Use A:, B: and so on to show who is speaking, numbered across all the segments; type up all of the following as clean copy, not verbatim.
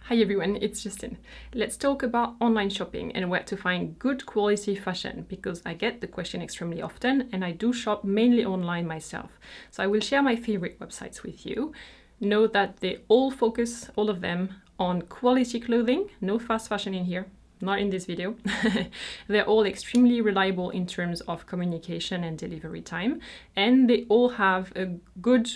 A: Hi everyone, it's Justine. Let's talk about online shopping and where to find good quality fashion, because I get the question extremely often and I do shop mainly online myself. So I will share my favorite websites with you. Know that they all focus, all of them, on quality clothing. No fast fashion in here, not in this video. They're all extremely reliable in terms of communication and delivery time, and they all have a good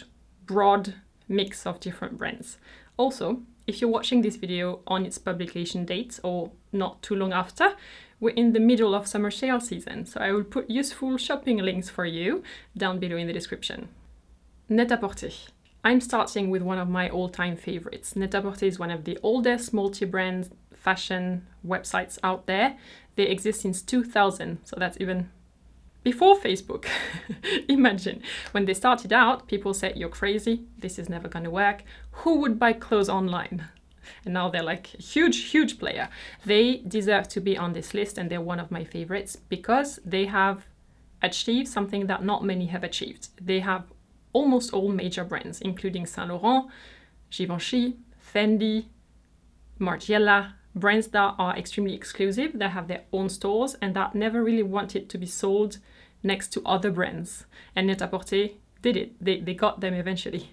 A: broad mix of different brands. Also, if you're watching this video on its publication date or not too long after, we're in the middle of summer sale season, so I will put useful shopping links for you down below in the description. Net-a-Porter. I'm starting with one of my all-time favorites. Net-a-Porter is one of the oldest multi-brand fashion websites out there. They exist since 2000, so that's even before Facebook. Imagine, when they started out, people said, you're crazy, this is never gonna work. Who would buy clothes online? And now they're like a huge player. They deserve to be on this list, and they're one of my favorites because they have achieved something that not many have achieved. They have almost all major brands, including Saint Laurent, Givenchy, Fendi, Margiela, brands that are extremely exclusive, that have their own stores and that never really wanted to be sold next to other brands. And Net-a-Porter did it. They got them eventually.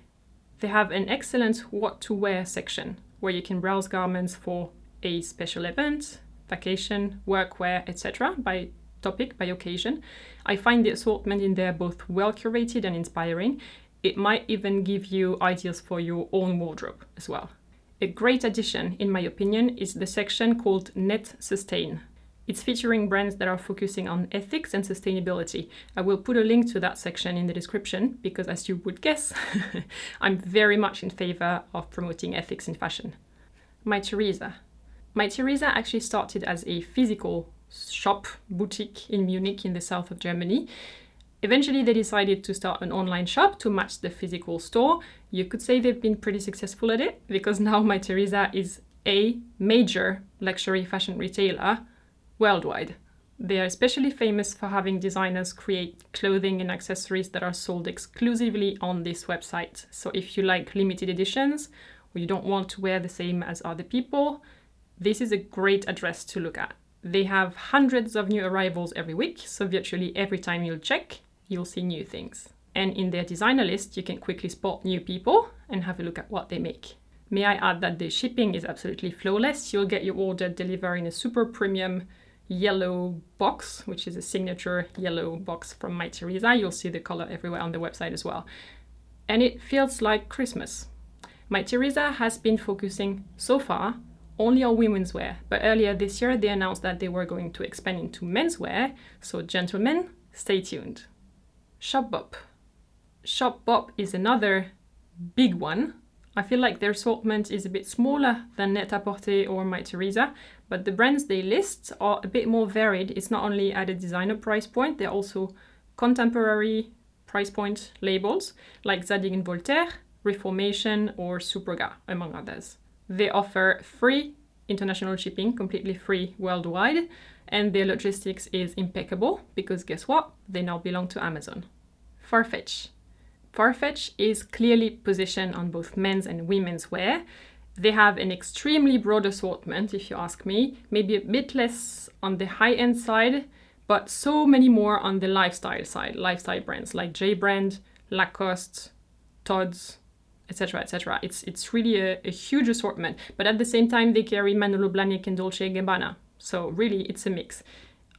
A: They have an excellent what to wear section where you can browse garments for a special event, vacation, workwear, etc. by topic, by occasion. I find the assortment in there both well curated and inspiring. It might even give you ideas for your own wardrobe as well. A great addition, in my opinion, is the section called Net Sustain. It's featuring brands that are focusing on ethics and sustainability. I will put a link to that section in the description because, as you would guess, I'm very much in favor of promoting ethics in fashion. Mytheresa. Mytheresa actually started as a physical shop boutique in Munich in the south of Germany. Eventually, they decided to start an online shop to match the physical store. You could say they've been pretty successful at it because now Mytheresa is a major luxury fashion retailer worldwide. They are especially famous for having designers create clothing and accessories that are sold exclusively on this website. So if you like limited editions or you don't want to wear the same as other people, this is a great address to look at. They have hundreds of new arrivals every week, so virtually every time you'll check, you'll see new things. And in their designer list, you can quickly spot new people and have a look at what they make. May I add that the shipping is absolutely flawless. You'll get your order delivered in a super premium yellow box, which is a signature yellow box from Mytheresa. You'll see the color everywhere on the website as well. And it feels like Christmas. Mytheresa has been focusing so far only on women's wear, but earlier this year they announced that they were going to expand into menswear, so gentlemen, stay tuned. Shopbop. Shopbop is another big one. I feel like their assortment is a bit smaller than Net-a-Porter or Mytheresa, but the brands they list are a bit more varied. It's not only at a designer price point, they're also contemporary price point labels like Zadig & Voltaire, Reformation or Superga, among others. They offer free international shipping, completely free worldwide, and their logistics is impeccable because guess what? They now belong to Amazon. Farfetch. Farfetch is clearly positioned on both men's and women's wear. They have an extremely broad assortment, if you ask me, maybe a bit less on the high-end side, but so many more on the lifestyle side, lifestyle brands like J-Brand, Lacoste, Tod's, etc., etc. It's really a huge assortment, but at the same time, they carry Manolo Blahnik and Dolce & Gabbana. So really, it's a mix.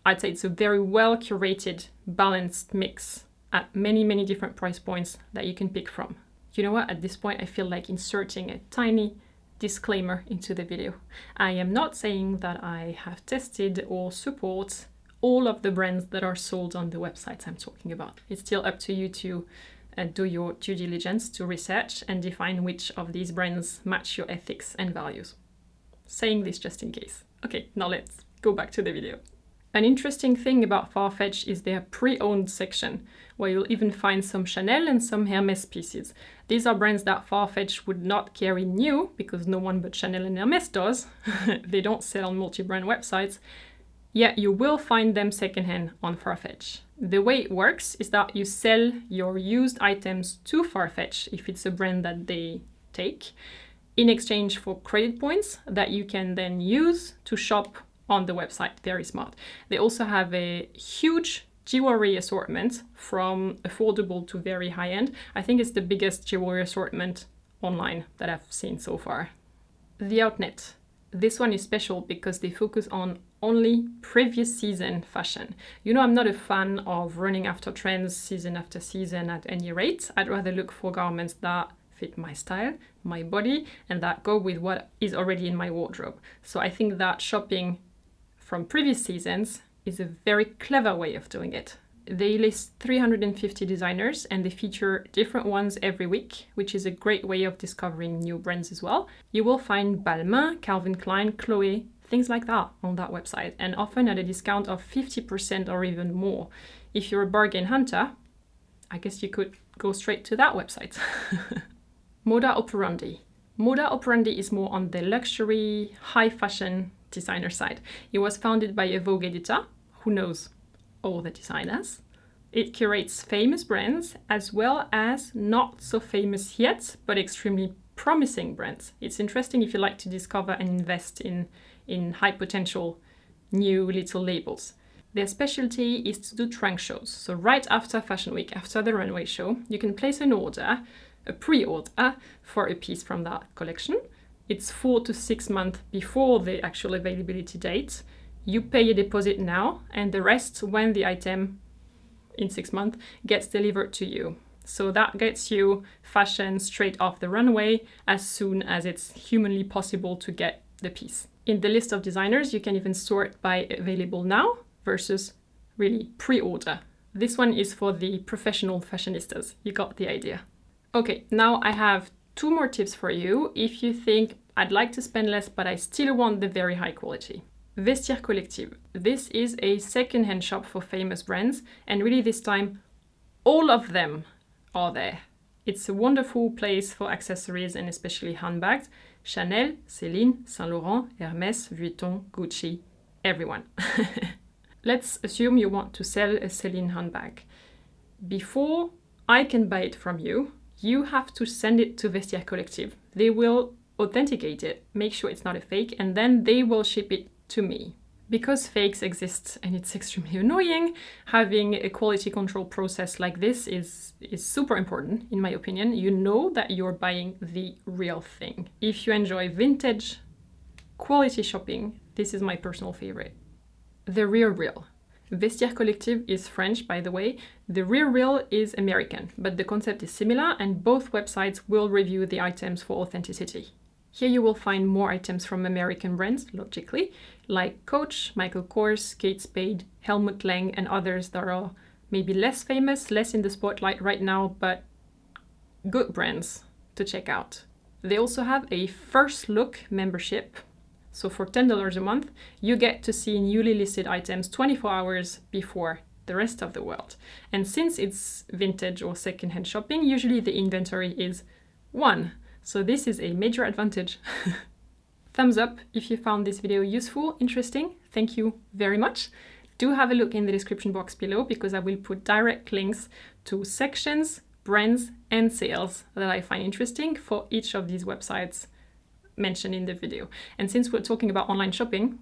A: I'd say it's a very well-curated, balanced mix at many different price points that you can pick from. You know what? At this point, I feel like inserting a tiny disclaimer into the video. I am not saying that I have tested or support all of the brands that are sold on the websites I'm talking about. It's still up to you to do your due diligence, to research and define which of these brands match your ethics and values. Saying this just in case. Okay, now let's go back to the video. An interesting thing about Farfetch is their pre-owned section, where you'll even find some Chanel and some Hermès pieces. These are brands that Farfetch would not carry new, because no one but Chanel and Hermès does. They don't sell on multi-brand websites. Yet you will find them secondhand on Farfetch. The way it works is that you sell your used items to Farfetch if it's a brand that they take, in exchange for credit points that you can then use to shop on the website. Very smart. They also have a huge jewelry assortment from affordable to very high end. I think it's the biggest jewelry assortment online that I've seen so far. The Outnet. This one is special because they focus on only previous season fashion. You know, I'm not a fan of running after trends season after season at any rate. I'd rather look for garments that fit my style, my body, and that go with what is already in my wardrobe. So I think that shopping from previous seasons is a very clever way of doing it. They list 350 designers and they feature different ones every week, which is a great way of discovering new brands as well. You will find Balmain, Calvin Klein, Chloe, things like that on that website, and often at a discount of 50% or even more. If you're a bargain hunter, I guess you could go straight to that website. Moda Operandi. Moda Operandi is more on the luxury, high fashion designer side. It was founded by a Vogue editor who knows all the designers. It curates famous brands as well as not so famous yet, but extremely promising brands. It's interesting if you like to discover and invest in high potential new little labels. Their specialty is to do trunk shows. So right after Fashion Week, after the runway show, you can place an order, a pre-order for a piece from that collection. It's 4 to 6 months before the actual availability date. You pay a deposit now, and the rest when the item in 6 months gets delivered to you. So that gets you fashion straight off the runway as soon as it's humanly possible to get the piece. In the list of designers, you can even sort by available now versus really pre-order. This one is for the professional fashionistas. You got the idea. Okay, now I have 2 more tips for you if you think I'd like to spend less but I still want the very high quality. Vestiaire Collective. This is a secondhand shop for famous brands, and really this time all of them are there. It's a wonderful place for accessories and especially handbags. Chanel, Celine, Saint Laurent, Hermès, Vuitton, Gucci, everyone. Let's assume you want to sell a Celine handbag. Before I can buy it from you, you have to send it to Vestiaire Collective. They will authenticate it, make sure it's not a fake, and then they will ship it to me. Because fakes exist and it's extremely annoying, having a quality control process like this is super important, in my opinion. You know that you're buying the real thing. If you enjoy vintage quality shopping, this is my personal favorite. The Real. Vestiaire Collective is French, by the way. The Real is American, but the concept is similar and both websites will review the items for authenticity. Here you will find more items from American brands, logically, like Coach, Michael Kors, Kate Spade, Helmut Lang, and others that are maybe less famous, less in the spotlight right now, but good brands to check out. They also have a first look membership. So for $10 a month, you get to see newly listed items 24 hours before the rest of the world. And since it's vintage or secondhand shopping, usually the inventory is 1. So this is a major advantage. Thumbs up if you found this video useful, interesting. Thank you very much. Do have a look in the description box below because I will put direct links to sections, brands, and sales that I find interesting for each of these websites mentioned in the video. And since we're talking about online shopping,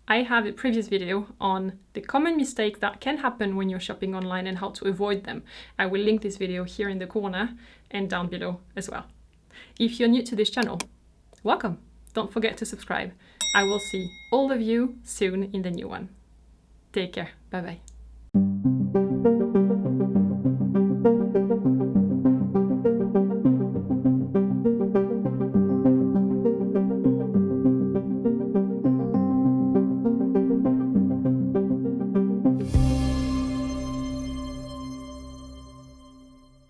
A: I have a previous video on the common mistakes that can happen when you're shopping online and how to avoid them. I will link this video here in the corner and down below as well. If you're new to this channel, welcome. Don't forget to subscribe. I will see all of you soon in the new one. Take care. Bye bye.